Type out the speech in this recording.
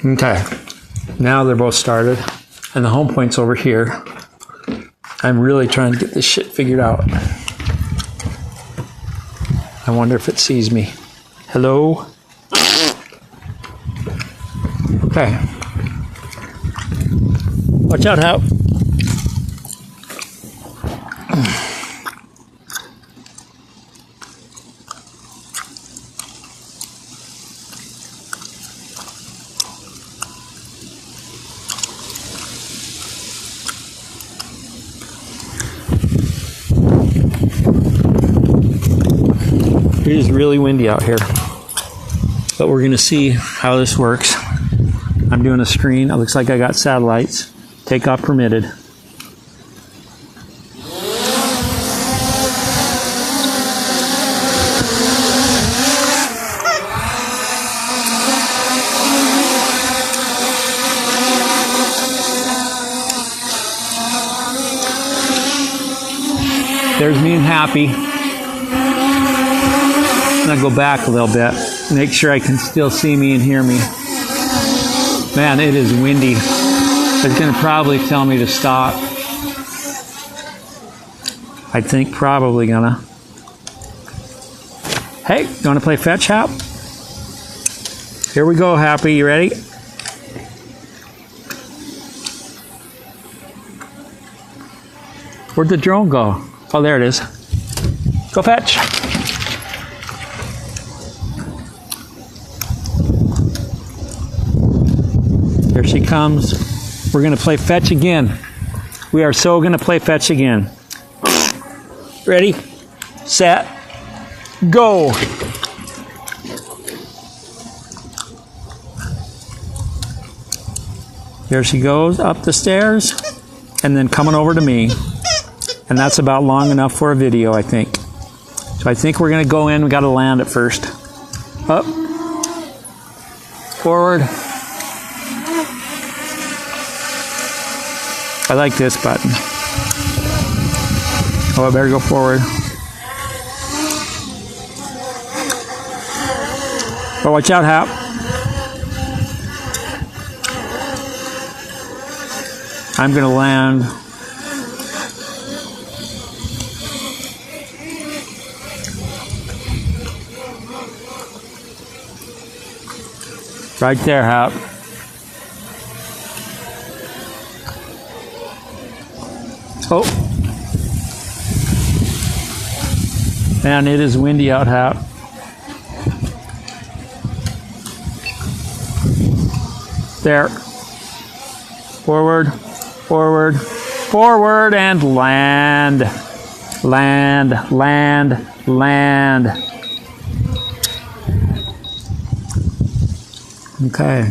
Okay, now they're both started, and the home point's over here. I'm really trying to get this shit figured out. I wonder if it sees me. Hello? Okay. Watch out, Hap. It is really windy out here, but we're going to see how this works. I'm doing a screen. It looks like I got satellites. Takeoff permitted. There's me and Happy. I'm going to go back a little bit, make sure I can still see me and hear me. Man, it is windy. It's going to probably tell me to stop. I think probably gonna. Hey, you want to play fetch, Hap? Here we go, Happy. You ready? Where'd the drone go? Oh, there it is. Go fetch. Here she comes. We're going to play fetch again. We are so going to play fetch again. Ready, set, go. There she goes up the stairs and then coming over to me. And that's about long enough for a video, I think. So I think we're going to go in. We got to land it first. Up. Forward. I like this button. Oh, I better go forward. Oh, watch out, Hap. I'm going to land. Right there, Hap. Oh. Man, it is windy out, Hap. There. Forward, forward, forward, and land. Land, land, land. Okay.